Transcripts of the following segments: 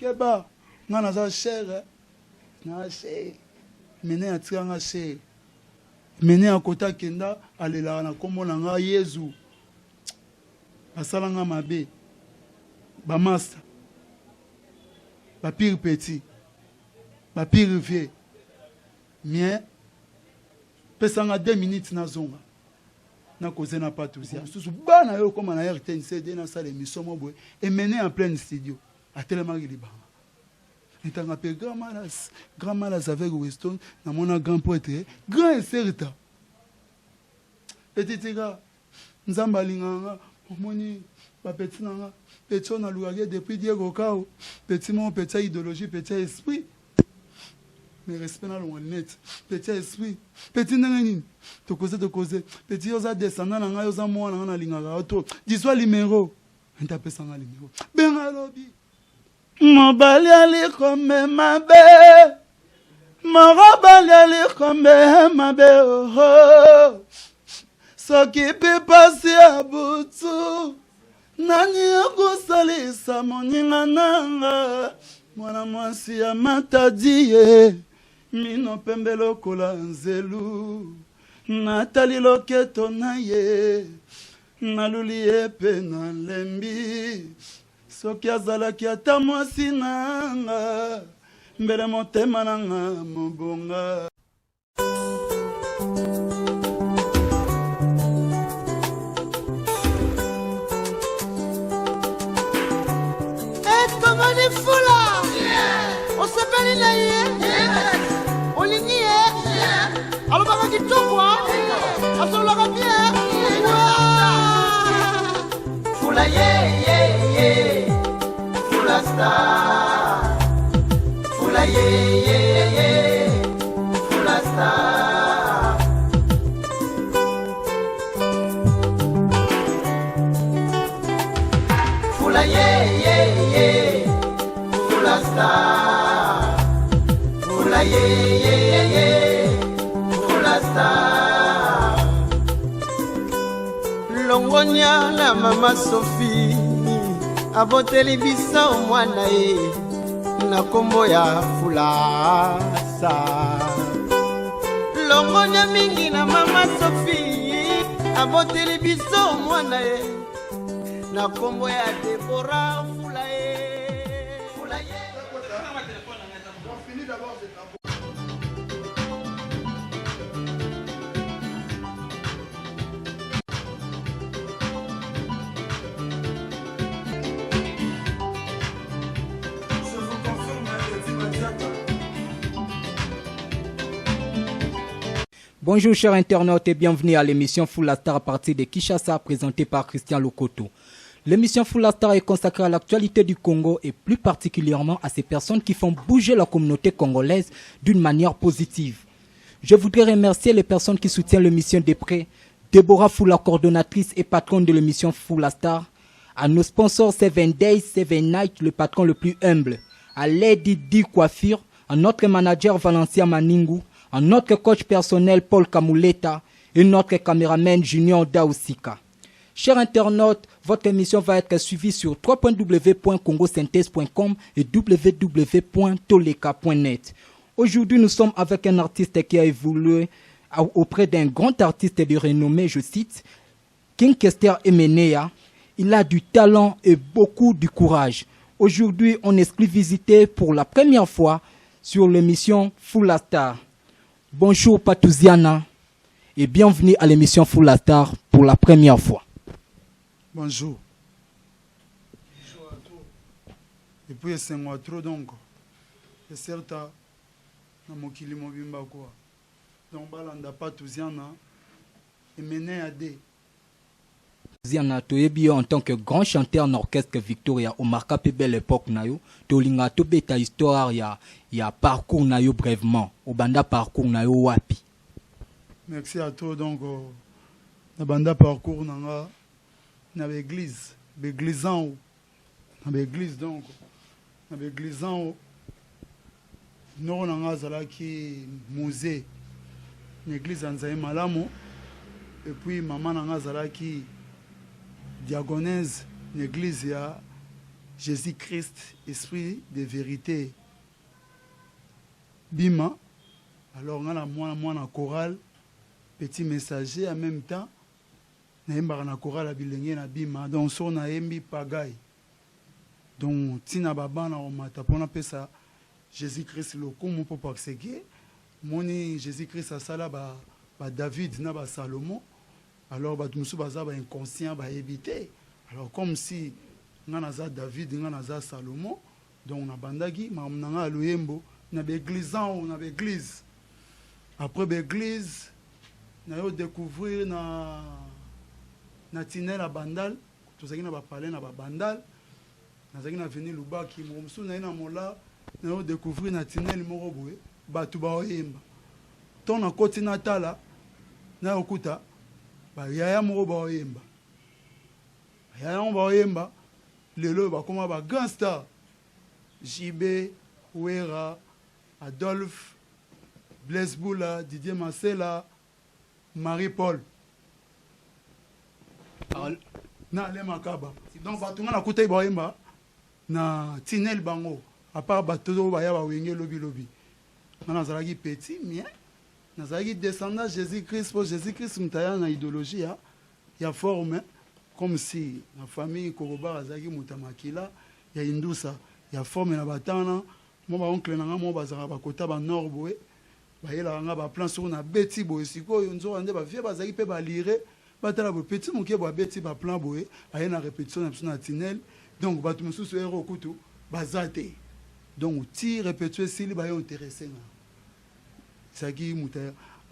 Keba, nga za cher, na cher. Mene a tika nga cher. Mene a kota kenda, alela na kombo na nga Yezu. Basala nga mabe. Ba master. Ba pire petit. Ba pire vieux. Mien. Pesa nga 2 minutes na zonga. Na cause na patousia. Susu bana yo comme na RTNC na salle émission mo boy et mené en plein studio. A tellement liba. Nitanga pe grand malas avec Weston na mon grand poète, grand certain. Petit gars, nzamba linganga, moni ba petit nanga, petit on a loué depuis Diego Kao, petit mon petit idéologie, petit esprit. Mais respect na lo net, petit esprit, petit nangani, to cause, petit oza descendant na nga oza mo na linganga auto, dis-toi numéro, on tape ça na numéro. Ben alobi. Mobali ali comme ma be, morobali ali comme ma be oh. Soki pe pasi abutu, nani akusalisa moninga nanga, mwana mwasi ya matadie. Mino pembe lokola nzelu, natali loketo na ye, naluli epe na lembi, soki azalaki ata mwasi nanga, mbele motema nanga mobonga. Comment on est fou là? On s'appelle Inaïe. Alors, on va dire quoi? On se l'aura bien. Fula ye, fula star. Fula ye, fula star. Fula ye, fula star. Fula ye. Longonia na mama Sophie aboteli biso mwana ye na kombo ya Fulasa. Longonia mingi na mama Sophie aboteli biso mwana ye na kombo ya Deborah Fulaye. Bonjour chers internautes et bienvenue à l'émission Full Star à partir de Kinshasa présentée par Christian Lokoto. L'émission Full Star est consacrée à l'actualité du Congo et plus particulièrement à ces personnes qui font bouger la communauté congolaise d'une manière positive. Je voudrais remercier les personnes qui soutiennent l'émission de près, Deborah Fula, coordonnatrice et patronne de l'émission Full Star, à nos sponsors 7 Days, 7 Night, le patron le plus humble, à Lady D Coiffure, à notre manager Valencia Maningu, à notre coach personnel Paul Kamuleta et notre caméraman Junior Daousika. Chers internautes, votre émission va être suivie sur www.congosynthèse.com et www.toleka.net. Aujourd'hui, nous sommes avec un artiste qui a évolué auprès d'un grand artiste de renommée, je cite, King Kester Emenea. Il a du talent et beaucoup de courage. Aujourd'hui, on est exclusivité pour la première fois sur l'émission Full Star. Bonjour Patouziana et bienvenue à l'émission Full Star pour la première fois. Bonjour. Bonjour à tous. Et puis c'est moi trop donc. C'est certain. Na mokili mobimba quoi. Donc balanda Patouziana et mené à des. Patouziana toyebi en tant que grand chanteur d'orchestre Victoria au marka pe belle époque na yo tolinga to beta histoire ya parcours na yo brièvement au banda parcours na yo wapi. Merci à toi donc na banda parcours nanga na l'église l'église donc na l'église non nanga zala ki musée l'église Nzaï Malamo et puis maman nanga zala ki diagonèse l'église ya Jésus-Christ, esprit de vérité. Bima, alors on a moi chorale, petit messager en même temps. Na chorale à bilenge na bima, donc son a embi pagaille. Donc tina baba na omata pona pesa Jésus-Christ le comme pour parseguer. Moni Jésus-Christ a sala ba David na ba Salomon. Alors ba tumusu baza ba inconscient ba éviter. Alors comme si nganaza David nganaza Salomon, donc na bandagi mamnanga loyembo na l'église na l'église. Après l'église na yo découvrir na tinel à bandal, tout ça qui na ba parler na ba bandal. Nazaki na veni lubaki momsu na ina mola na yo découvrir na tinel moko boye batu ba oyemba. Ton na koti na tala na okuta ba yaya moko ba oyemba. Yaya moko ba oyemba lelo ba koma ba gangster JB Wera Adolphe Blaise Boula Didier Marcella Marie-Paul na le makaba donc batu na kuta ba oyemba na tinel bango à part bateau ba ya ba wenge lobi lobi na zalaki petit mais na zalaki descendant Jésus-Christ pour Jésus-Christ mtaya na idéologie ya forme comme si la famille Koroba azaki mutamakila ya indusa ya forme na batana mo ba oncle na mo bazaka bakota ba nord boye ba yela nga ba plan sur na beti boye sikoyo nzo ande ba vie bazaki pe ba lire batala bo petit moke bo beti ba plan boye aye na répétition na tinel. Donc, batu mususu ero kutu bazate. Donc, ti répétuer s'il ba yo intéressé na. Saki muta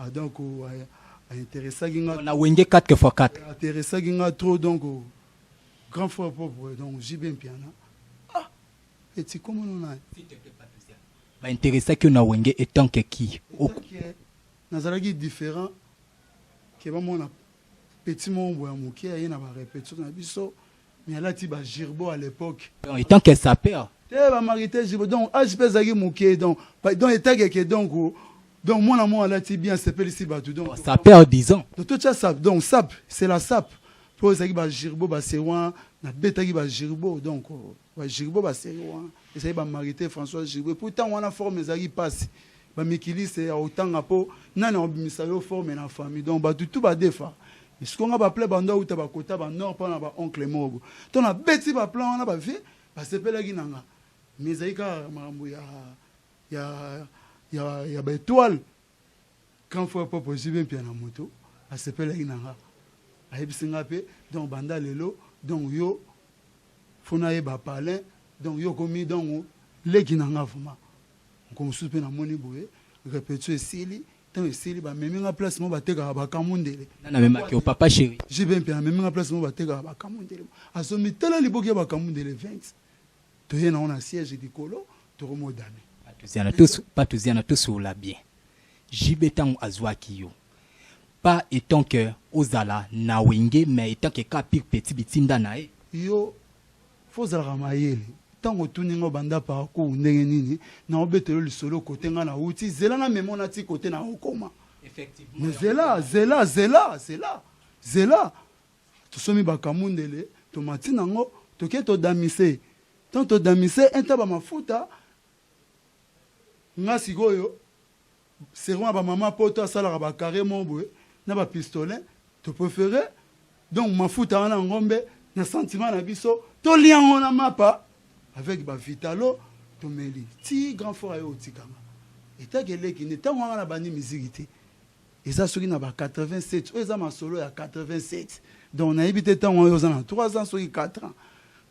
donc intéressé ginga. On a wenge 4x4. Intéressé ginga trop donc grand frère pauvre donc JB piana. Ah, et tu comment on a? Ba intéressé que na wenge étant que qui? Nazalaki différent que ba mona petit mombo ya muke aye na ba répétition na biso. Mais là, tu vas Girbo à l'époque. Et tant qu'elle s'appelle. Tu vas mariter Girbo. Donc, je peux dire que donc, moi, là, tu bien s'appelle ici. Donc, ça perd 10 ans. Donc, tout ça, sap. Donc, sap, c'est la sap. Pour ça, Girbo, c'est ouin. Na bêta qui va Girbo. Donc, Girbo, c'est ouin. Et ça, va mariter François Girbo. Pourtant, on a formé ça qui passe. Mikili, c'est autant à peau. Non, on a mis forme la famille. Donc, tout va défaire. Ce qu'on a appelé banda ou tabakota ba nord pa na ba oncle mogo ton a beti ba plan na ba vie ba sepela ginanga mais aika mambo ya ba étoile quand faut pas possible bien na moto a sepela ginanga a bisinga pe donc banda lelo donc yo fona e ba palin donc yo komi donc le ginanga fuma comme soupe na moni boye répéter sili. Tant que ba même en place mo bateka ba kamundele na même que papa chéri j'ai bien bien même en place mo bateka ba kamundele asomi tala liboki ba kamundele 20 to yena on a siège de colo to remodane patuziana tous sur la bien jibetan azwaki yo pas étant que ozala na wenge mais étant que kapir petit bitinda na yo faut zala mayele tango tuningo banda parcours ndenge nini na obetelo lisolo côté nga na uti zela na memona ti côté na okoma effectivement mais zela to somi bakamundele to matina ngo to ke to damise tant to damise entaba mafuta nga sikoyo seront ba mama poto asala ba carré mombo na ba pistolet to préféré donc mafuta na ngombe na sentiment na biso to liango na mapa avec ba vitalo to meli ti grand frère yo tikama eta gele ki ne tango na bani musique et ça soki na ba 87 eza ma solo ya 87 donc na habité tango yo za 3 ans soki 4 ans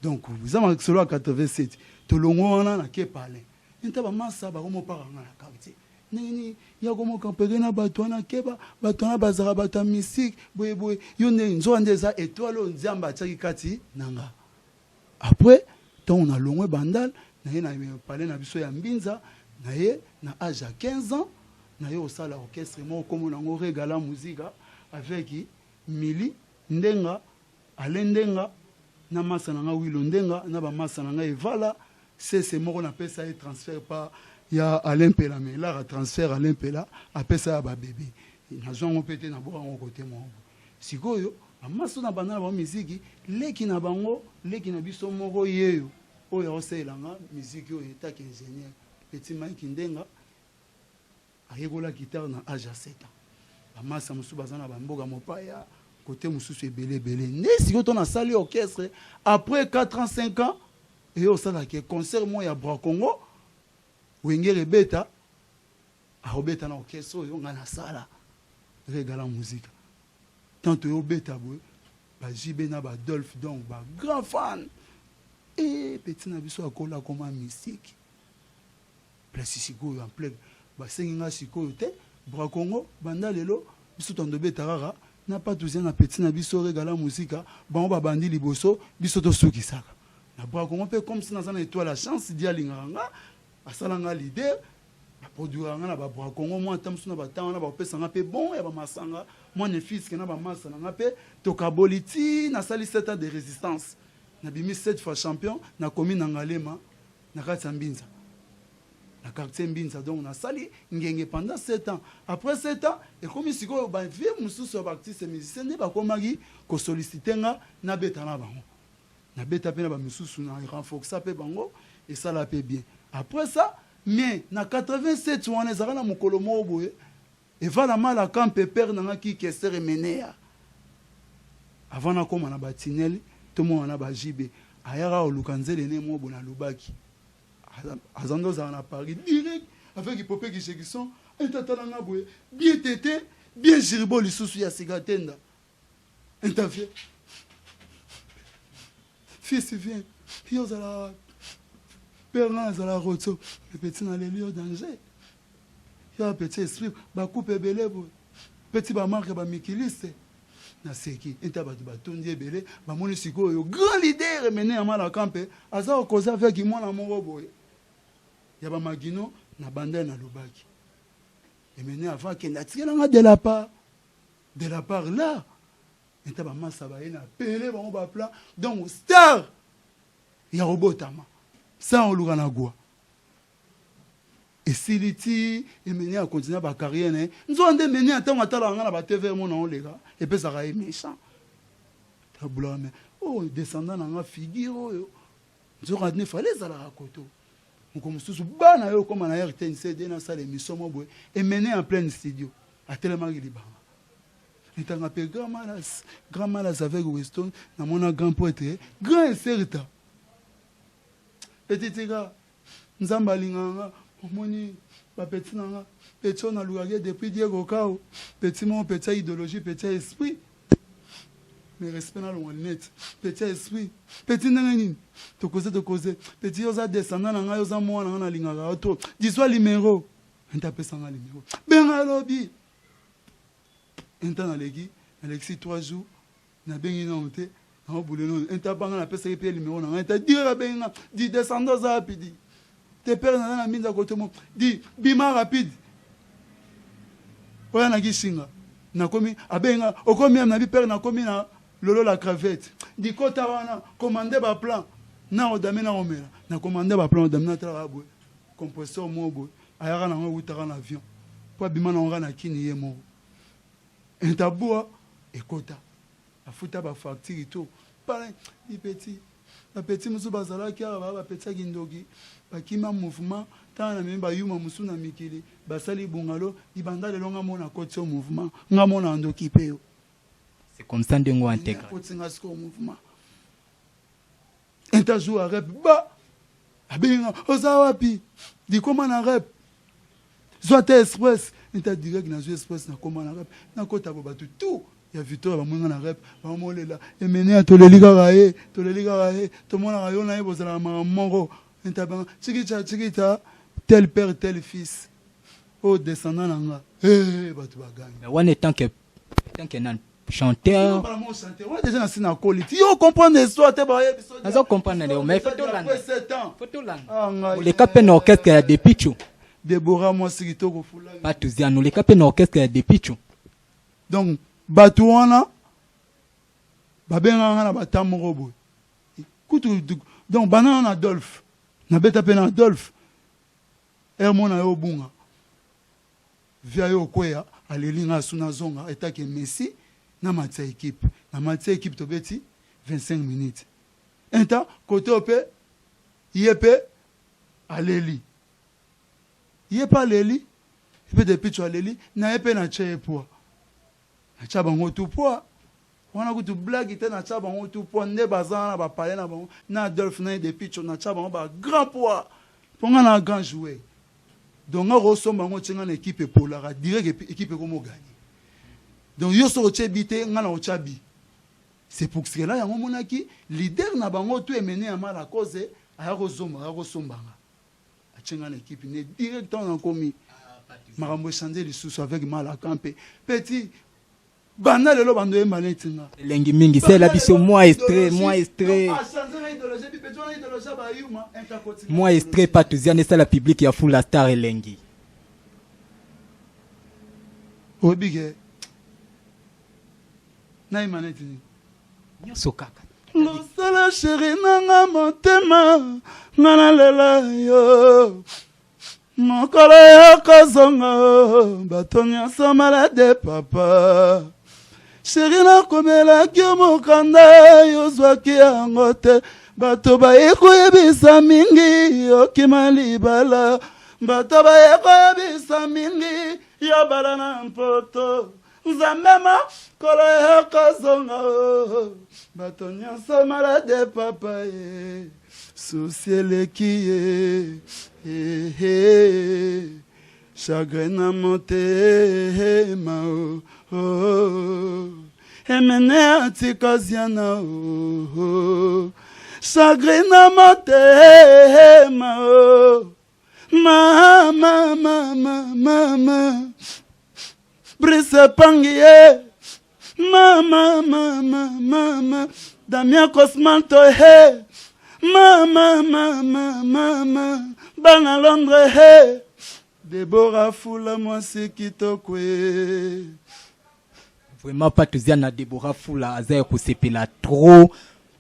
donc eza ma solo ya 87 to longo na ke parler nta ba masa ba komo para na quartier nini ya komo campere na bato na keba bato na bazara bato musique boye yo ne nzo ndeza étoile nzamba tsaki kati nanga après tant on a longé bandal na ye na parler na biso ya mbinza na ye na âge à 15 ans na ye au sala orchestre mo comme on a regala musique avec Mili Ndenga Alendenga na masa na Wilo Ndenga na ba masa na Evala c'est mo on appelle ça transfert par ya Alain Pela mais là transfert Alain Pela appelle ça ba bébé na zo on pété na bo en côté mo sikoyo amaso na banana ba musique leki na bango leki na biso moko yeyo oyo aosalelanga musique oyo etaki ingénieur petit Mike Ndenga ayekola guitare na âge ya 7 ans bamasa mosusu baza na bamboka mopaya côté mosusu ebele nde sikoyo to nasali orchestre après 4 ans 5 ans eyo osalaki concert mo ya Bra Congo wengere ebeta aobeta na orchestre oyo nga nasala regala musique tant oyo obeta boye bajibe na badolphe donc bagrand fan et petit na biso akola koma mystique place sikoyo en plein basengi nga sikoyo te Bra Congo banda lelo biso tondobeta kaka na pas tousia na petit na biso regala musique bango babandi liboso biso tosukisaka na Bra Congo mpe comme si naza na étoile la chance di alingaka nga asalanga leader produire na ba Bra Congo moi tamsu na batanga na ba pesanga pe bon ya ba masanga moi ne fils que na ba masanga na pe to kaboliti na sali 7 ans de résistance na bimi 7 fois champion na commune na Ngalema na kati Mbinza na quartier Mbinza donc na sali ngenge pendant 7 ans après 7 ans et comme siko ba vie mususu ba artiste musicien ne ba komaki ko solliciter nga na beta na bango na beta pe na ba mususu na renforcer pe bango et ça la paie bien après ça mais na 87 wana ezaka na mokolo moko boye evala mala kampe père nanga ki kesere menea avant na koma na batineli to mo na bajibe ayara oluka nzele ne mo bona lubaki azando za na Paris direct avec hipopé qui sont intatalanga boye bien tété bien jiribo lisusu ya sigatenda interview fils vient yozala père nazala roto le petit na leli au danger ya petit esprit ba coupe belé bo petit ba marque ba mikiliste na seki eta ba tondi ebele ba moni sikoyo grand leader mené à mala campe aza okoza avec mwana moko boye ya ba magino na banda na lubaki et mené avant que natikela de la part là eta ba masa ba ina pele ba ba plan donc star ya robotama ça on l'a gua et siliti et mené à continuer ba carrière né nous on de mené attend atala nga na ba TV mon on les gars et puis ça est méchant tabula mais oh descendant na figure oh nous on ne fallait ça la rakoto on comme sous bana yo comme na RTNC na salle émission mo boy et mené en plein studio à tellement il ba et t'as appelé grand malas avec Weston na mon grand poète grand incertain petit gars nzamba linganga omoni ba petit nanga petit on a loué depuis Diego Kao petit mon petit idéologie petit esprit mais respect na lo net petit esprit petit nanga nini to causer petit oza descendant nanga oza mwana nanga na linganga to diswa numéro ntape sanga numéro benga lobby entana legi Alexis 3 jours na bengi na onte na bouleno entapanga na pesa pe numéro na enta dire benga di descendant za rapide te père na minza côté mo di bima rapide oya na gisinga na komi abenga okomi na bi père na komi na lolo la cravette di kota wana commander ba plan na odame na omela na commander ba plan odame na tra boy compresseur mobo ayara na ngutaka na avion po bima na nga na kini ye mo entabua ekota afuta ba facture to pas petit musu bazala ki ba petit kindogi bakima mouvement tant na memba yuma musu na mikili basali bungalo ibanda le longa mona côté au mouvement nga mona ndoki peo c'est comme ça ndengo intègre côté nga sko mouvement enta joue rap ba abenga ozawapi di comment na rap soit express enta direct na zo express na comment na rap na kota ba tout ya Victor ba mwenga na rap ba molela emene to le liga to mona rayo na yebo zala mongo entabanga chikita tel père tel fils oh descendant nanga batu bagani mais on est tant que nan chanteur ouais déjà na qualité yo comprendre l'histoire te ba yebiso nazo comprendre le mais photo là les capes na orchestre ya de Pichu Deborah moi sikito ko fula pas tous ya nous les capes na orchestre ya de Pichu donc batu wana babenga na batamoko boy kutu donc banana Adolphe na beta pe na Adolphe hermona yo bunga via yo kwea alelinga suna zonga etake Messi na matsa équipe na matsa équipe to beti 25 minutes enta côté opé Yepe aleli. Yepe aleli. Yepe depuis tu aleli. Na yepe na che poa. Na cha bango tout poa. On a goûté blague était na cha bango tout poa. Ne bazana ba parler na bango. Na Adolphe na depuis tu na cha bango ba grand poa. Pour on a grand joueur. Donc on ressemble bango tinga na équipe polara direct équipe comme gagner. Donc yo so bité ngana o chabi. C'est pour cela ya monaki leader na bango tout est mené à mal à cause à resomba. A tinga na équipe ne direct on a commis marambo changer les sous avec mal à camper. Petit bana lelo bando e maletinga. Lengi mingi c'est la biso moi extrait. Moi extrait Patuziane c'est la public ya Full Star elengi. Obige. Na imanetini. Nyoso kaka. Losala chéri nanga motema ngana lela yo. Mokolo ya kozonga bato nyonso malade papa. Chéri nakomela kyo mokanda yozwaki yango te. Bato baye koyebisa mingi okima libala. Bato baye koyebisa mingi yobala na mpoto. Nzambema kolo ya kozonga bato nyonso malade papa ye. Souci eleki ye. Chagrin na motema emene atikaziana chagrin na motema mama Brice Pangier mama Damien Cosmanto he mama Bana Londres he Deborah Fula mwasi kitokwe. Vraiment Patuziane na Deborah Fula azaye kusepela trop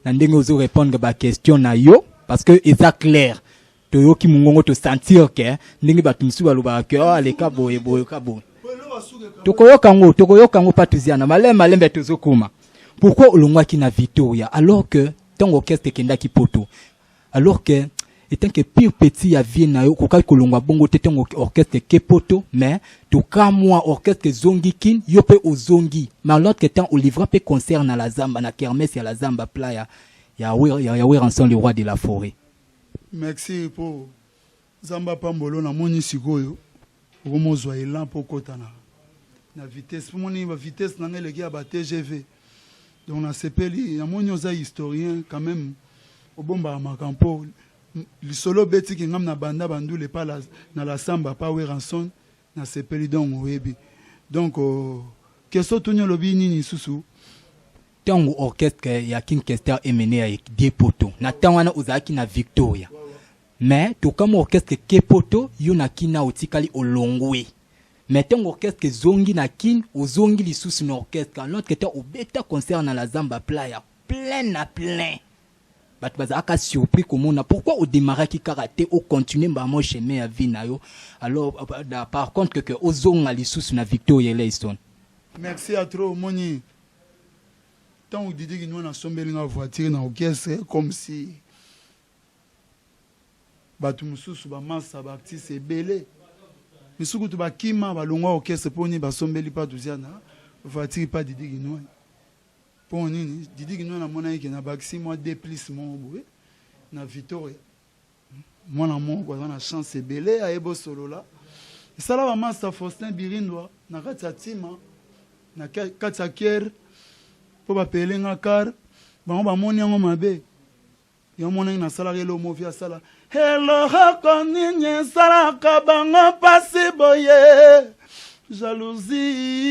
na ndenge ozo répondre ba question na yo parce que eza clair to yo ki mungongo to sentir que ndenge batumsu baloba que aleka boye kabo tokoyoka ngo Patuziane malembe tozokuma. Pourquoi olongwaki na Victoria alors que ton orchestre kendaki poto alors que étant que pire petit ya vie na yo kokaki kolongwa bongo te ton orchestre kepoto mais to ka moi orchestre zongi kin yo pe ozongi mais l'autre temps au livre pe concert na la zamba na kermesse ya la zamba playa ya Weranson le roi de la forêt. Merci pour zamba pambolo na moni sikoyo okomozwa elan po kotana na vitesse pour moni ba vitesse na ngele ki ba TGV donc na sepeli ya moni oza historien quand même obomba makampo le solo beti ki ngam na banda bandu le pas na la samba pa Weranson na sepeli donc webi donc keso tunyo lobi nini susu tango orchestre ya King Kester emene ya depoto na tangwana ozaki na Victoria mais to comme orchestre kepoto yo na kina otikali olongwe mais tango orchestre zongi na kin ozongi lisusu na orchestre l'autre était au beta concert na la zamba playa plein bat bazaka surpris komona pourquoi au démarrer ki karaté au continuer ba mo chemin ya vie na yo alors par contre que ozonga lisusu na Victoria Leiston. Merci à trop moni tant on dit que nous na sombeli na voiture na orchestre comme si batu mususu ba massa ba artiste belé misuku to ba kima ba longwa orchestre poni ba sombeli pa Tuziana voiture pas Didi Guinois. Pour nini Didi Guinois na mona yake na baxi moi déplissement boue na Victoria moi na mon quoi na chance belé a ebo solo là ça là ba massa Faustin Birindwa na katatima na kataker po ba pelenga car ba moni yango mabe yo mona na salarié lo movia sala hello hakoninye sala kabango pasi boye jalousie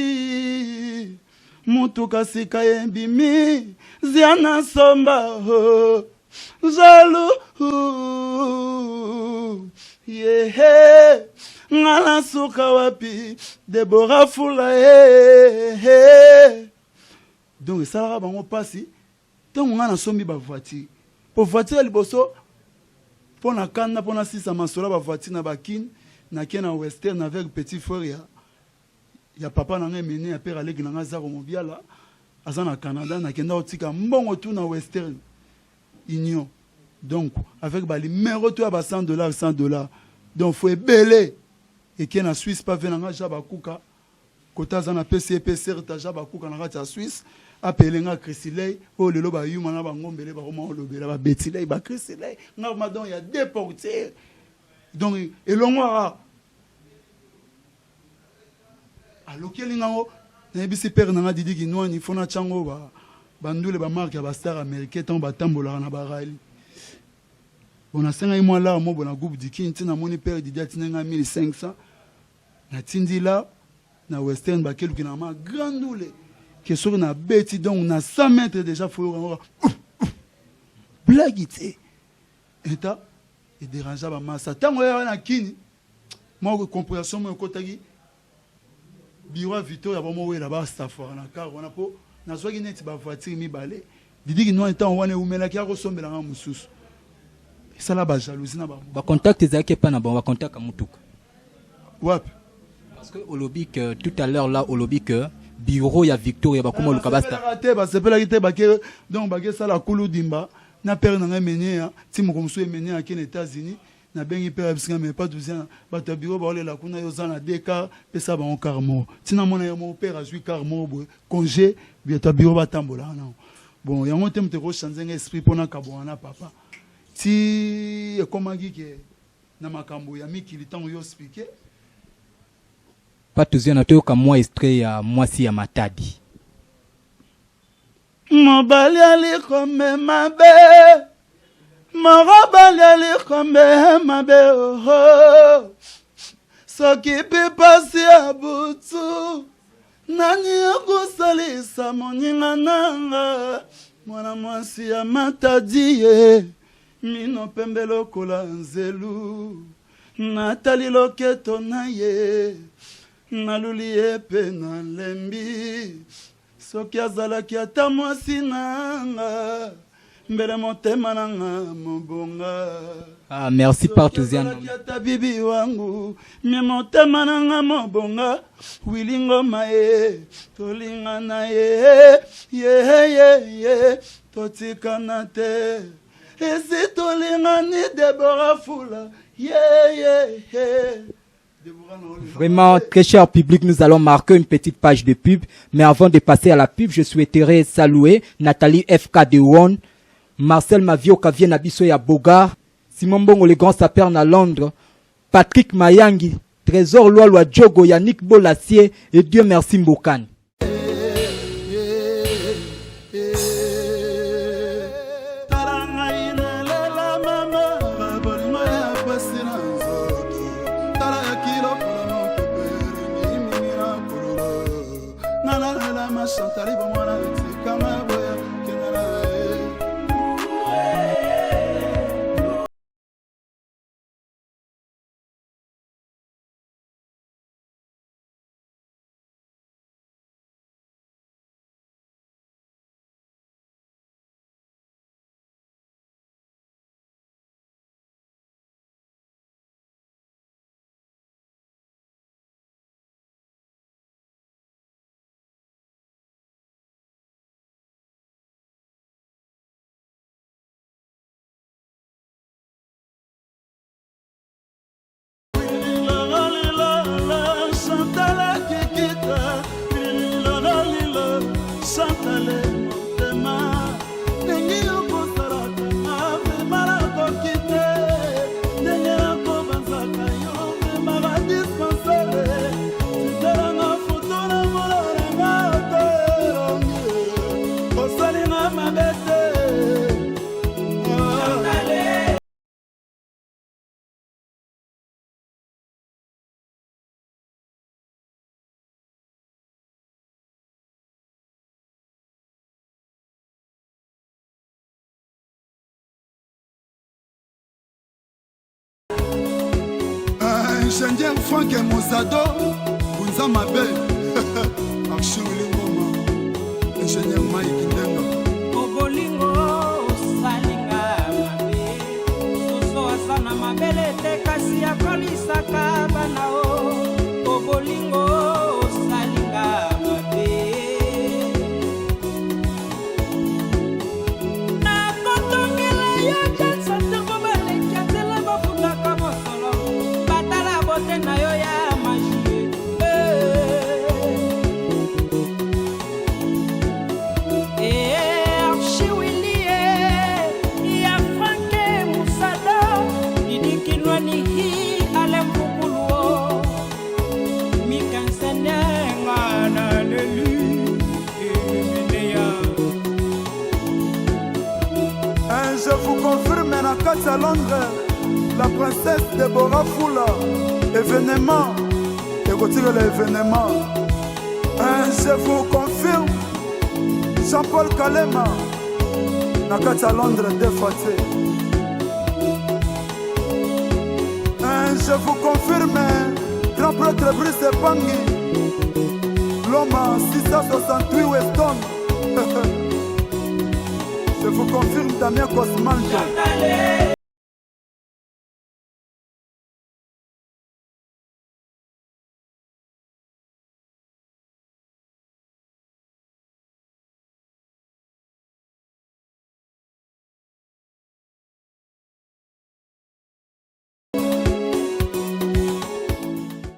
mutu kasika yembimi ziana somba jaloux yeah ngala suka wapi Deborah Fula donc ça là bango pasi donc ngana sombi ba voiture pour voiture liboso pour na kanda pour na sisa masola ba voiture na bakin na kena western avec petit frère ya papa na ngai ya père aleki na ngazaro mobiala azana Canada na kenda otika mbongo tu na western union Donc, avec le numéro de $100, $100. Donc, il faut ébélé. Et qui est en Suisse, pas venir Jabakuka. Quand on a PCP, certes, Jabakuka, on a Suisse. Appelé nga Christilei. Oh, le loba yuma na bangombele, ba roman lobela, ba betilei, ba Christilei. Nga madon, il y a des portiers. Donc, et l'on a. Alors, quel est le père n'a dit qu'il n'y a pas de chango, bandule ba marque ba star américain tant ba tambola na ba rali. On a 5 mois là, moi, bon, groupe d'Iki, na mon père Didier Tinenga 1500. Na tindi là, na Western Bakel qui na ma grandule. Qui sur na bêti donc on a 100 mètres déjà faut blague et ta et dérange ba massa tant on na kini moi compréhension moi kotagi biwa Victoria ba mo là-bas staff na car on a po na zo ki net ba voiture mi balé didi ki no temps on umela ki akosombela nga mususu ça la ba jalousie na ba contact ezaki pas na ba contact amutuka wap parce que au lobby que tout à l'heure là au lobby que bureau ya Victoria ba komo lukabasta ba sepela kite ba ke donc ba ke sala kulu dimba na père na mené ya ti mo komso mené à aux États-Unis na bengi père bisinga mais pas douzième ba ta bureau ba la kuna yo zana deka pesa ba on carmo tina mona yo mon père a joué carmo congé bi ta bureau ba tambola non bon ya monte mte ko changer esprit pona kabwana papa ti ekomaki ke na makambo ya mikili tango yo expliquer pas toujours na toyoka mwa extrait ya mwasi ya Matadi. Mobali alikombe mabe Morobali alikombe mabe oh soki pipasi ya butu nani yokusalisa moninga nanga mwana mwasi ya Matadi ye mino pembe lokola nzelu natali loketo na ye naluli epe na lembi soki azalaki ata mwasi nanga mbele motema nanga mobonga Ah, merci Partouzian. ata bibi wangu mie motema nanga mobonga wilingo mae tolingana ye totikana te esi tolingani Deborah Fula Vraiment, très cher public, nous allons marquer une petite page de pub. Mais avant de passer à la pub, je souhaiterais saluer Nathalie FK de Won, Marcel Mavio Kavien Nabiso ya Bogar, Simon Bongo le grand sapeur na Londres, Patrick Mayangi, Trésor Loa Djogo, Yannick Bolassier et Dieu merci Mbokane. Ingénieur Franck Mozado, Bunza Mabe, Action Lingoma, Ingénieur Mike Ndenga. Obolingo salinga mabe, soso asana mabele te kasi akolisaka banao. Obolingo salinga mabe, na kotongela yo Johnson. kote na yo ya magie. Archiwilie ya Franke Musada idikinwani hii alempukuluo mikansenenga na lelu emenea. Je vous confirme na kati ya Londres, la princesse Deborah Fula, événement, écoutez l'événement. Je vous confirme, Jean-Paul Kalema, na kati ya Londres défaté. Je vous confirme, grand prêtre Brice Pangi, l'homme à 668 Weston. Je vous confirme, Damien Cosmanjo.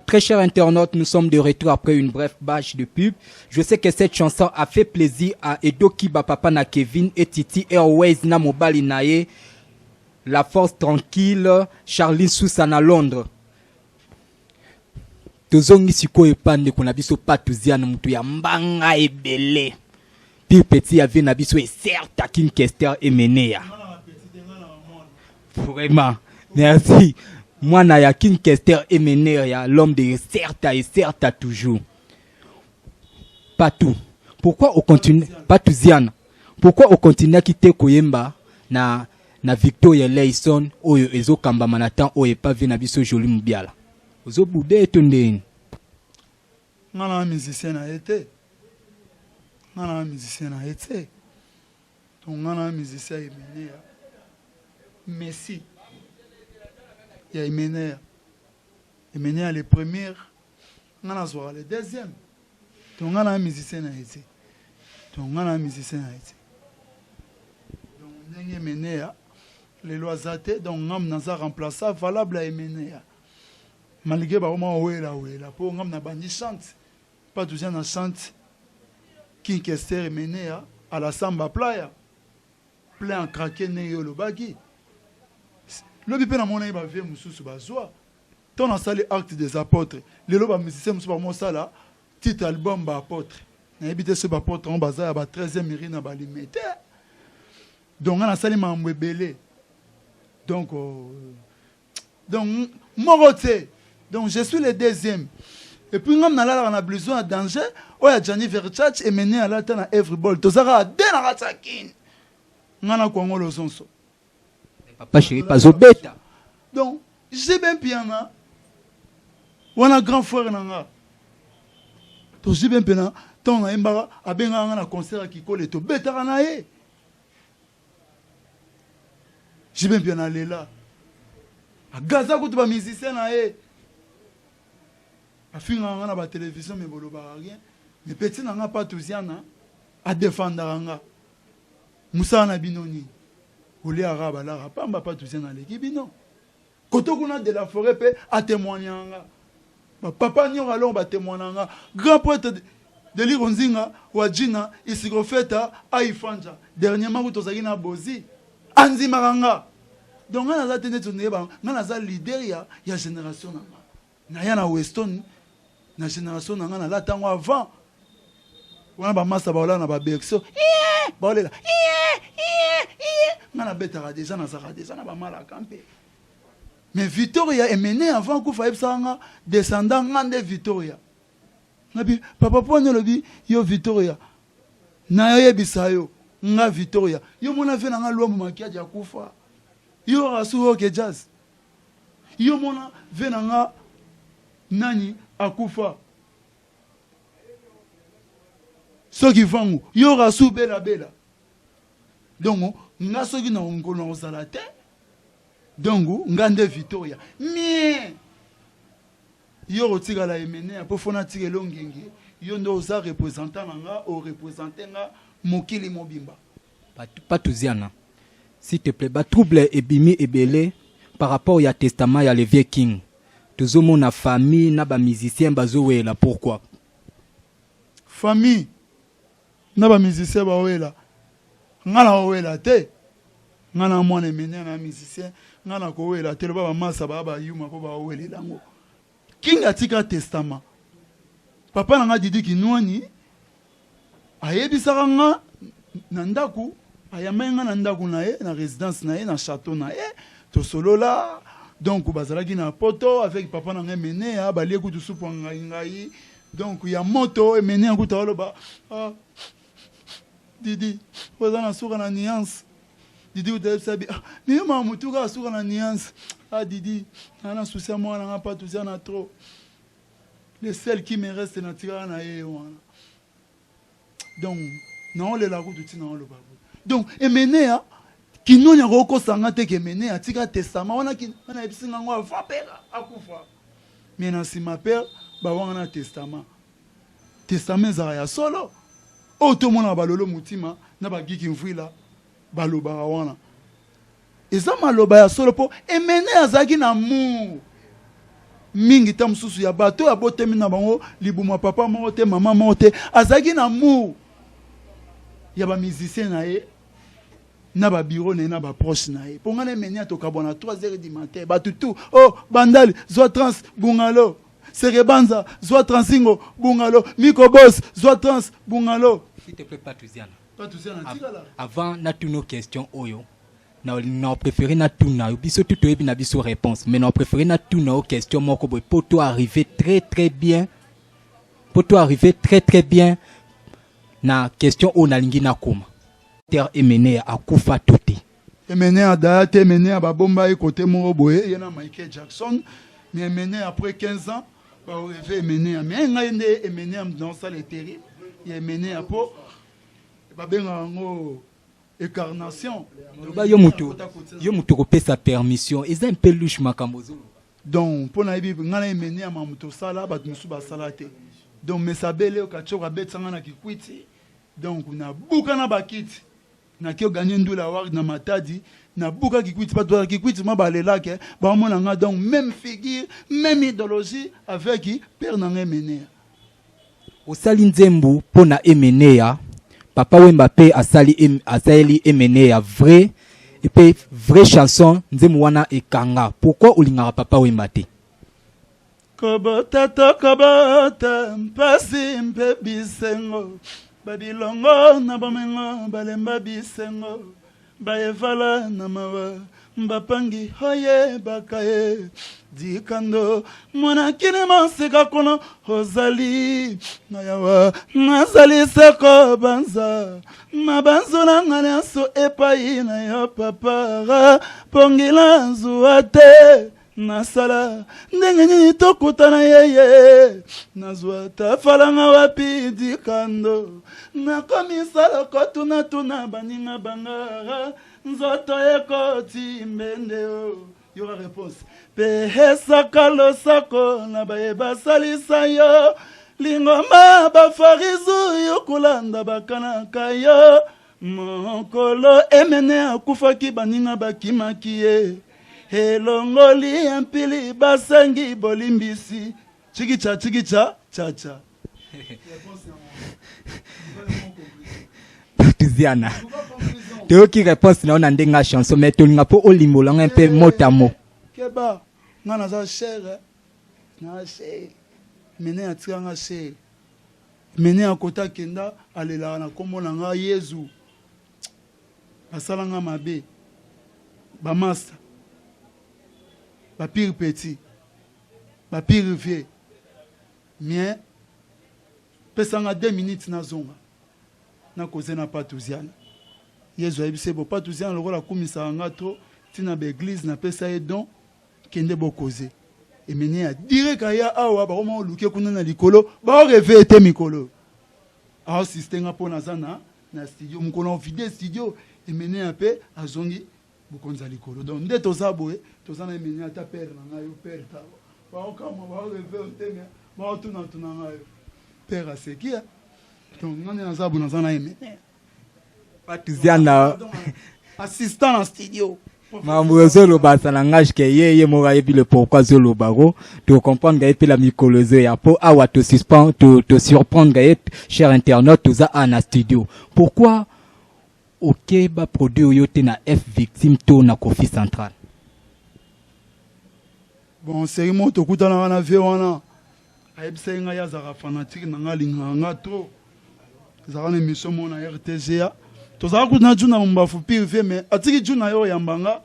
Très chers internautes, nous sommes de retour après une brève bâche de pub. Je sais que cette chanson a fait plaisir à Edo Kiba Papa na Kevin et Titi Airways na Mobali Nae, La Force Tranquille, Charlie Sousa na Londres. Tozongi siko epande kuna biso patuziana mutu ya mbanga ebele. Pire petit ya vie na biso et certes King Kester et Menea. Vraiment, merci. Moi, na King Kester et Menea, l'homme de certa et certa toujours. Pas tout. Pourquoi on continue, pas tout Ziana. Pourquoi on continue à quitter Koyemba na Victoria Leison, oyo ezo kamba manatan, oyo pas vu na biso joli mubiala. Ozo boudé etondeni. Ngana musicien a été. Ngana musicien a été. Donc ngana musicien et Menea. Messi. Il y a Emenea. Emenea les premières. On a les deuxièmes. Donc on a un musicien à été. Donc on a un musicien à été. Donc on a Emenea. Les lois athées. Donc on a un remplaçant valable à Emenea. Malgré que on a là. Pour on a bandi chante. Pas tout ça chante. King Kester Emenea à la Samba Playa. Plein craqué néo le bagui. Le bipé na mona ba vie mususu bazwa ton a sali acte des apôtres le lo ba musicien mususu ba mo sala titre album ba apôtre na ebité ce ba apôtre on baza ba 13e mairie na ba limité donc on a sali mambo ebele donc moroté donc je suis le deuxième et puis ngam na la on a besoin de danger oya Johnny Verchach et mené à la tana everyball tozara de na ratsakin ngana kongo lo sonso. Papa chéri, pas au bêta. Donc, j'ai bien piano. On a grand frère nanga. Donc, j'ai bien piano. Tant on a imbara, a bien un concert qui colle to bêta ranae. J'ai bien piano aller là. A Gaza ko to ba musicien na e. A finga nga na ba télévision mais bolo ba rien. Mais petit nanga pas touziana a défendre nga. Moussa na binoni. Ouli arabe la pamba pas tout ça dans l'équipe non. Koto kuna de la forêt pe a témoigner nga. Papa nyo alors ba témoigner nga. Grand prêtre de Lironzinga wajina isigofeta aifanja. Dernièrement to zaki na bozi. Anzi maranga. Donc on a za tene tone ba ngana za leader ya génération nanga. Na ya na Weston na génération nanga na la tango avant. On a ba massa ba ola na ba Bexo. Ba olela. Ngana betara déjà na saka déjà na ba mala campé. Mais Victoria est mené avant qu'on fasse ça descendant de Victoria. Nabi papa pone lobi yo Victoria. Na yo bisayo nga Victoria. Yo mona ve na nga lwa mu makia ya kufa. Yo rasu ho ke jazz. Yo mona ve na nga nani akufa. Soki vangu yo rasu bela bela. Donc nga soki na ngolo na salate. Donc ngande Victoria. Mais yo rotika la emene po fona tike longenge. Yo ndo za représentant nga o représenter nga mokili mobimba. Pas touziana. S'il te plaît, ba trouble et bimi et belé par rapport au testament ya le vieux king. Tozomo na famille na ba musicien bazowela pourquoi? Famille na ba musicien bawela. Ngana wela te. Ngana mwana mene na musicien, ngana ko wela te lo ba masa ba yuma ko ba wele lango. Kinga tika testament. Papa nanga didi kinwani ayebisaka nga na ndaku ayamenga na ndaku na ye na résidence na ye na château na ye to solola donc bazalaki na poto avec papa nanga mene ya balie kutu supu ngai donc ya moto mene akuta oloba didi ozana suka na nuance didi utesabi ni ma mutuka suka na nuance didi ana souci moi na pas tout ça na trop le seul qui me reste na tika na ye wana donc non le la route tu na le babu donc emene ya kinonya ko sanga te ke mene ya tika testament wana ki na ebisinga ngo va pera akufa mais na si ma père ba wana testament za ya solo o to mona balolo mutima na ba giki mfuila baloba wana eza maloba ya solo po emene azaki na mu mingi ta mususu ya bato ya botemi na bango libuma papa moko te mama moko te azaki na mu ya ba musicien na ye na ba bureau na ba proche na ye ponga na menia to kabona 3h du matin ba tutu bandali zo trans bungalo serebanza zo transingo bungalo miko boss zo trans bungalo s'il te plaît Patuziana tikala avant na tous nos questions oyo na préféré na tout na biso tout oyebi na biso réponse mais na préféré na tout na question moko boy pour toi arriver très bien na question o na lingi na koma terre emene akufa toté emene ada te emene ba bomba e côté moko boye yana Michael Jackson mais emene après 15 ans ba rêver emene mais ngai nde emene dans ça les terrible il emene apo ba benga ngo incarnation yo mutu ko pesa permission ils un peu louche makambozo donc pour na bibi ngana emene ya mamuto sala ba musu ba sala te donc mesabele o kachoka betsanga na kikwiti donc na buka na bakiti na kio gagner ndula wa na matadi na buka kikwiti pas toi kikwiti ma balela ke ba mona nga donc même figure même idéologie avec père na emene osali nzembo pona emene ya Papa Wemba pe asali emene ya vrai et puis vraie chanson nzemu wana ekanga pourquoi ulingara Papa Wemba te kobota to kobota mpasi mpe bisengo babilongo na bomengo balemba bisengo baevala na mawa mbapangi hoye bakaye dikando mwana kini monsika kono ozali na yawa nazali seko banza mabanzo na ngane aso epai na yo papa pongila nzuwa te nasala ndenge nini tokutana yeye nazwa tafalanga wapi dikando nakomisala kotuna baninga banga nzoto ekoti mbende y aura réponse pehesaka losako na baye basalisa yo lingoma bafarizu yokulanda bakanaka yo mokolo emene akufaki baninga bakimaki ye elongoli ampili basangi bolimbisi chikicha cha Patuziana Teo qui réponse na on ndenga chanson mais to linga po olimo langa un peu motamo keba ngana za cher na cher mene atika nga cher mene akota kenda alela na komona nga Yesu asalanga mabe ba master ba pire petit ba pire vieux mien pesanga 2 minutes na zonga na koze na Patuziana Yesu ayebise bo Patuziana lokola kumisa nga to tina ba église na pesa ye don kende bo koze emene ya direct aya awa ba koma oluke kuna na likolo ba rêver ete mikolo a sistenga pona zana na studio mkono vide studio emene ya pe azongi bukonza likolo donc nde tozaboe tozana emene ata père na ngayo père ta ba okama ba rêver ete ba tuna ngayo père asekia donc ngane na zabu na zana emene Patuziana assistant en studio Mambo Zoloba ça langage que ye mora yebi le pourquoi Zolobaro tu comprendre gaé pe la mycologie ya po awa te suspend te surprendre gaé cher internaute tout ça en studio. Pourquoi OK ba produit yote na F victime to na Kofi Central? Bon c'est moi to kutana na vie wana. Ayebisa nga ya zara fanatique na nga linga nga trop. Zara na émission mona RTGA. Tozala kuna juna mbafu privé mais atiki juna yo yambanga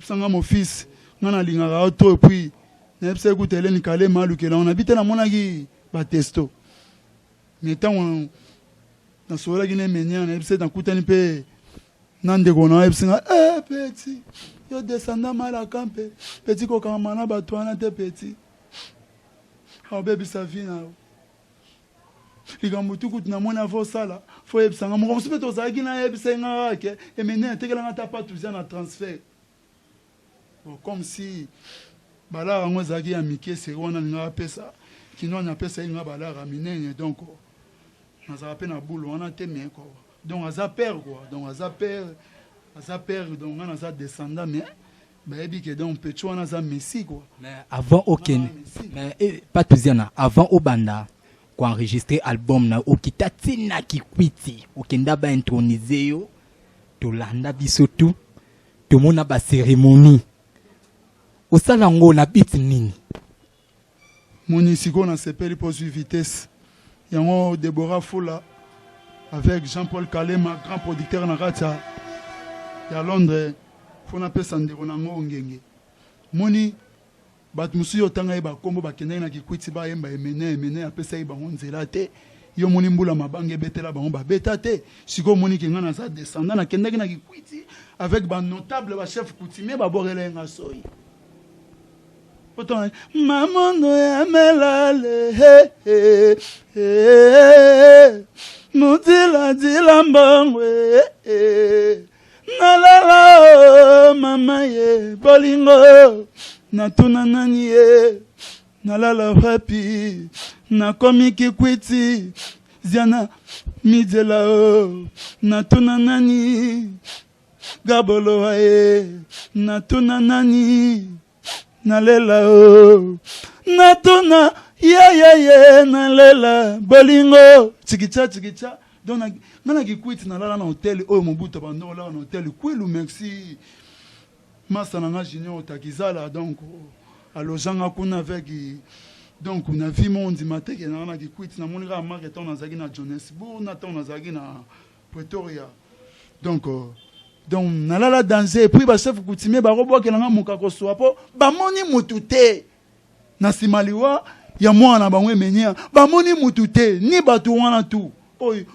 sanga mon fils ngana lingaka auto et puis n'epse écouter ni calé malukela on habite na monaki ba testo mais tant on na sola gine menya n'epse dans kutani pe nande kona epse nga petit yo descenda mal à camper petit ko kamana ba toana te petit ha baby sa vie na likambo tukutu na mona fo sala fo ebisanga mo komse to zaki na ebisenga ke emene tekela ngata pas tout ça na transfert bon comme si bala ngo zaki ya mike se wana nga pesa kino na pesa nga bala raminene donc na za pe na boulot wana te mais quoi donc aza père quoi donc aza père donc on a ça descendant mais baby que donc petit wana za messi quoi mais avant aucun mais pas tout ça avant obanda kwa enregistrer album na okitati na kikwiti okenda ba introniser yo to landa biso tout to mona ba cérémonie osala ngo na beat nini moni siko na sepeli pour suivre vitesse yango Deborah Foula avec Jean-Paul Kalema grand producteur na racha ya Londres fona pesa ndeko na ngo ngenge moni bat musu yo tanga ba kombo ba kende na kikwiti ba yemba emene apesa ba nzela te yo moni mbula mabange betela ba ba beta te siko moni kinga na sa descendant na kende na kikwiti avec ba notable ba chef coutumier ba borele nga soyi pourtant mamono ya melale mutila dila mbangwe nalala mama ye bolingo natuna nani ye nalala happy nakomi kikwiti ziana midela o natuna nani gabolo ye natuna nani nalela o natuna ye nalela bolingo chikicha donc ngana kikwiti nalala na hotel o mobuta bando la na hotel kwilu merci masa na nga junior takizala donc alojanga kuna avec donc na vie monde mateke na kikwiti na monira market on azaki na Johannesburg na ton azaki na Pretoria donc nalala danger et puis ba chef coutumier ba roboke na nga mukako swapo ba moni mutute na simaliwa ya mwana bangwe menya ba moni mutute ni batu wana tu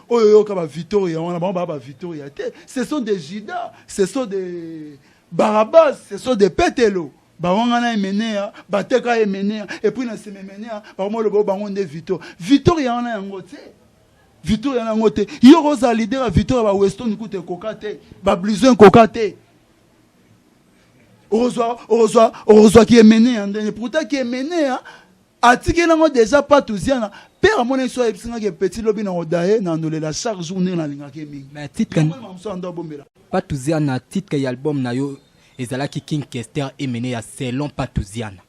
oyo ka ba Victoria wana ba Victoria te ce sont des Judas ce sont des Barabas, ce sont des pétélos. Bawangana emenea, bateka emenea, et puis na semenea, bamo le bangon de Victor. Victor ya na yangote. Victor ya na yangote. Yo roza leader Victor ba Weston kute kokate, ba blizon kokate. Orozo qui emenea, ndene pourtant qui emenea, atiki nango déjà pas touziana. Père mon so epsinga ke petit lobi na odaye na ndolela chaque journée na linga ke mingi. Mais titre Patouziana titre y album na yo ezalaki King Kester emene ya selon Patouziana.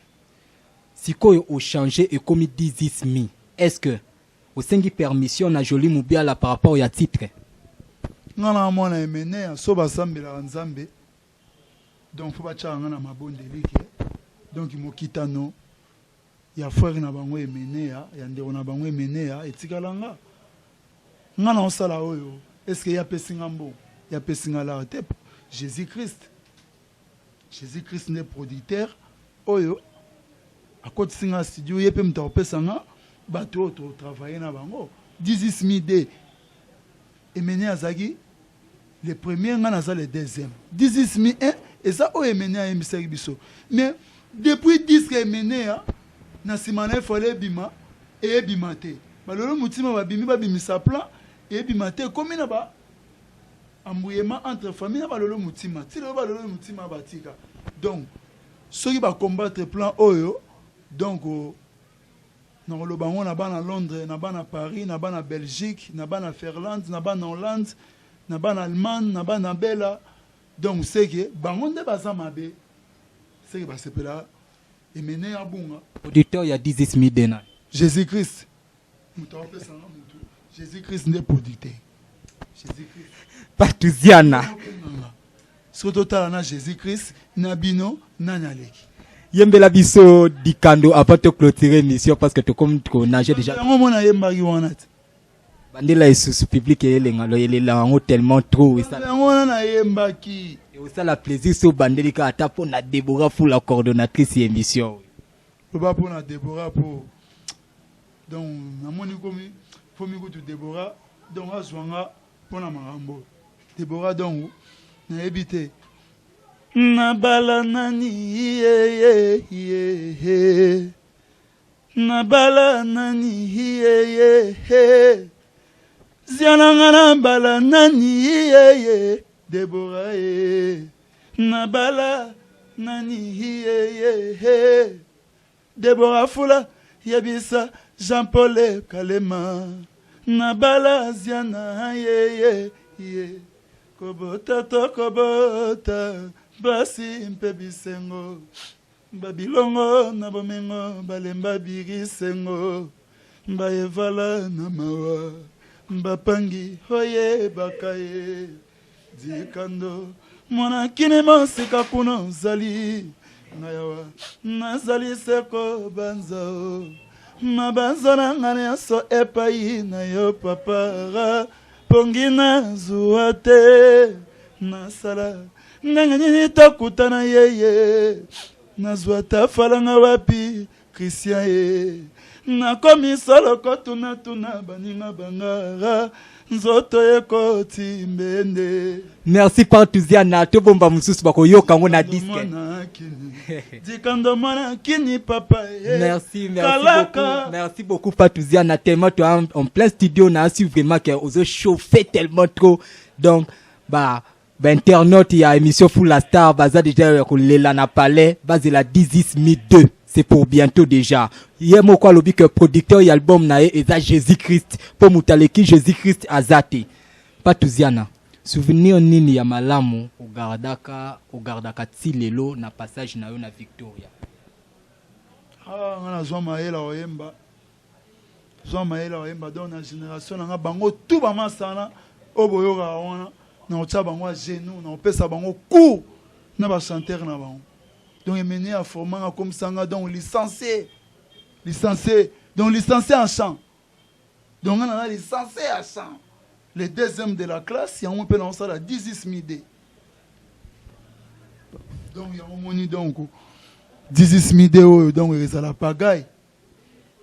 Sikoyo o changer et comme 10 mi. Est-ce que au sengi permission na joli mubiala par rapport ya titre? Ngana mona emene ya so basambela nzambe. Donc faut ba changa na mabonde liki. Donc mokitano ya frère na bango emene ya ndeko na bango emene ya etikalanga. Ngana osala oyo. Est-ce que ya pesinga mbo? Ya pesinga la te Jésus-Christ n'est producteur oyo à côté singa studio yepe mta opesanga bato to travailler na bango 10 midi et mené azagi le premier ngana za le deuxième 10 mi 1 et ça o mené a emisaki biso mais depuis 10 que mené na simana fallait bima et bimate balolo mutima ba bimi ba bimisa plan et bimate comme na ba embrouillement entre famille ba lolo mutima ti lo ba lolo mutima batika donc ceux qui va combattre plan oyo donc na lo bango na bana Londres na bana Paris na bana Belgique na bana Finlande na bana Hollande na bana Allemagne na bana Bela donc c'est que bangonde baza mabe c'est que basepela et mené à bunga Auditeur, il y a 10 midena. Jésus-Christ Jésus-Christ n'est producteur Jésus-Christ Patuziana. surtout talana Jésus-Christ nabino nanyaleki Yembela biso dikando avant de clôturer l'émission parce que tu comme tu nager déjà. yango mona yembaki wana te Bandela est sous public et les ngalo il est là tellement trop et ça. yango wana na yembaki Et ça la plaisir sur Bandelika ata pour na Deborah pour la coordonnatrice de l'émission. loba mpona Déborah po donc namoni komi fomi kutu Déborah donc azwanga mpona makambo Déborah donc nayebi te nabala nani ye nabala nani ye ziananga nabala nani ye Déborah ye nabala nani ye Déborah Fula yebisa Jean-Paul Kalema nabala ziana ye kobota to kobota basi mpe bisengo babilongo na bomengo balemba birisengo baevala na mawa bapangi oye bakaye dikando mwana kini mosika kuno zali nayawa nazali seko banzao mabanzo na ngane yaso epai na yo papara pongi na zuwa te nasala ndenge nini tokutana yeye nazwa tafalanga wapi Christian ye nakomi solo kotuna baninga bangara nzoto ekoti mbende. Merci Patuziana to bomba mususu bako yoka ngona disque. Dikando kini papa. Merci beaucoup Patuziana tellement tu en plein studio na su vraiment que ozo chauffer tellement trop donc internaute il y a émission Full la Star baza déjà ko lela na palais base la 10/2 c'est pour bientôt déjà. Hier mo kwa lobi que producteur y album na et Jésus-Christ pour mutaleki Jésus-Christ azate. Patuziana souvenir nini ya malamu ugardaka tilelo na passage na yo na Victoria. Ngana zwa maela oyemba dans na génération nga bango tout ba masana oboyoka wana na otsa bango a genou na opesa bango coup na ba chanteur na bango. Donc mené à former comme sanga donc licencié donc licencié en chant. Donc on a licencié en chant. Les deuxièmes de la classe, il y a un peu dans ça la 10/10. Donc il y a un moni donc 10/10 donc ils à la pagaille.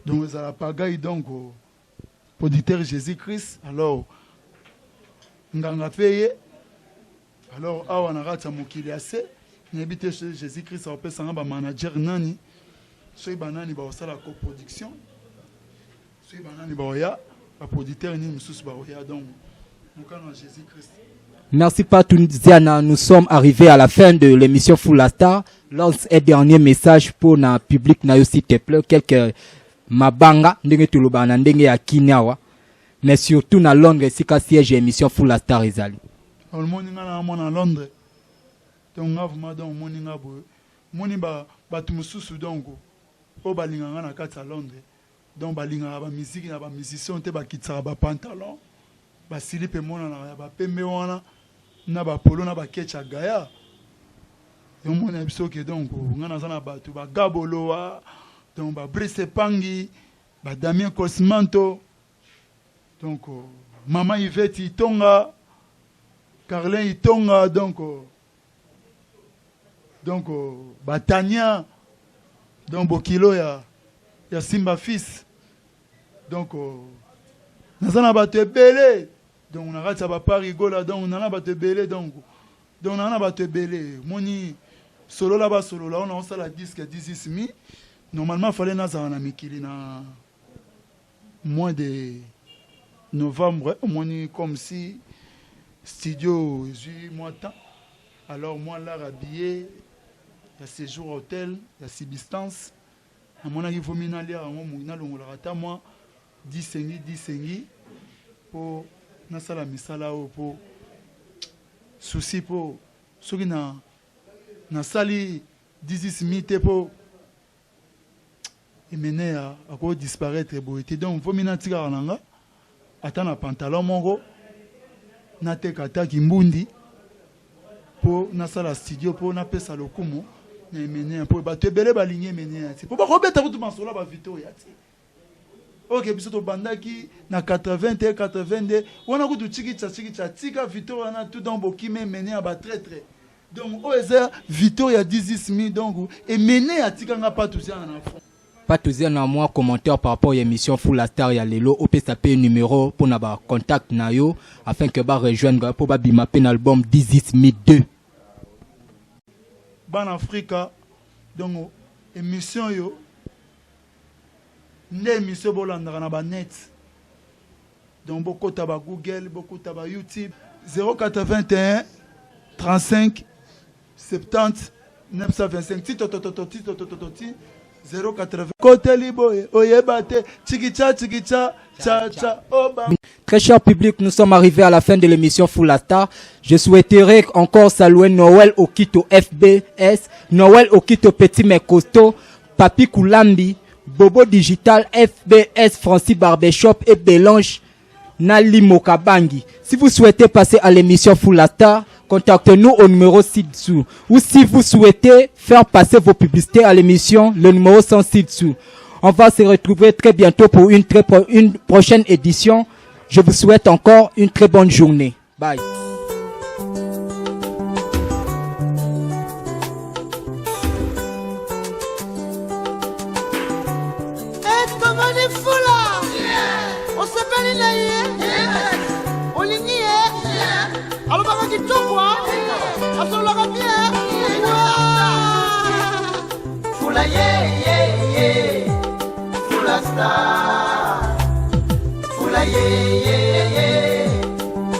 Donc ils à la pagaille donc producteur Jésus-Christ alors nganga payé. Alors awa na rata mokili assez. N'habite Jésus-Christ a appelé ça un manager nani. Soy banani ba osala coproduction. Soy banani ba oya ba producteur ni mususu ba oya donc mukana Jésus-Christ. Merci Patuziana, nous sommes arrivés à la fin de l'émission Full la Star. Lance un dernier message pour na public na yo s'il te plaît quelques mabanga ndenge tuloba na ndenge ya Kinawa mais surtout na Londres sika siège émission Full la Star ezali. Le monde ngana mona Londres. Donc ngavuma donc moninga boy moni batu mususu donc o balinganga na kati ya Londres donc balingaka ba musique na ba musicien te bakitsaka ba pantalon ba silipe mona na ba pembe wana na ba polo na ba ketcha gaya yo mona biso ke donc ngana zana batu ba gaboloa donc ba Brice Pangi ba Damien Cosmanto donc Mama Yvette Itonga Carlin Itonga donc Batania donc Bokilo ya Simba fils donc nazana bato ebele donc na rata ba parigola donc nana bato ebele donc nana bato ebele moni solo la on a la disque 10/10 normalement fallait nazana na mikili na mois de novembre moni comme si studio j'ai moi temps alors moi là habillé il y a séjour hôtel, il y a subsistance. À mon avis, il faut m'inaller à moi 10 pour nasala misala pour souci pour soki na sali 18 mite po emene ako disparaître boité donc faut mina tika nanga ata na pantalon moko na teka taki mbundi po na sala studio po na pesa lokumu na emene po ba tebele ba ligne emene ati po ba robeta kutu masola ba Victoria ati ok biso to bandaki na 80 et 82 wana kutu chiki tika Victoria na tout dans bokime emene ba très très donc oeza Victoria 18 000 donc emene atika nga pas tout ça na fond. Pas tous un mois commentaire par rapport à l'émission Full la Star ya lelo OPSAP numéro pour na ba contact na yo afin que ba rejoindre pour ba bimaper l'album 18 Ban Africa donc émission yo ne émission bolanda na ba net donc beaucoup taba Google beaucoup taba YouTube 081 35 70 925 ti 080 côté liboye oyebate chikicha cha oba. Très cher public, nous sommes arrivés à la fin de l'émission Full la Star. Je souhaiterais encore saluer Noël Okito FBS, Noël Okito Petit mais costaud, Papi Koulambi, Bobo Digital FBS, Francis Barbershop et Bélange Nali Mokabangi. Si vous souhaitez passer à l'émission Full la Star, contactez-nous au numéro ci-dessous. Ou si vous souhaitez faire passer vos publicités à l'émission, le numéro sont ci-dessous. On va se retrouver très bientôt pour une prochaine édition. Je vous souhaite encore une très bonne journée. Bye. Fula Fula Star, Fula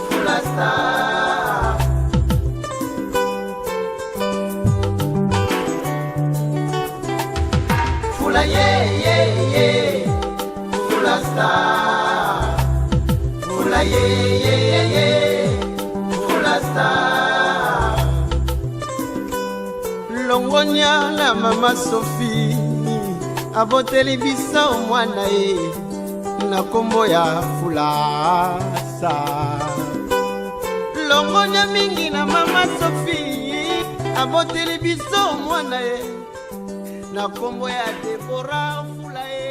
Fula Star. Fula Fula Star, Fula Fula Star. Longonya la mama Sophie aboteli biso mwana ye na kombo ya Fulasa. Longonya mingi na mama Sophie aboteli biso mwana ye na kombo ya Deborah Fula ye.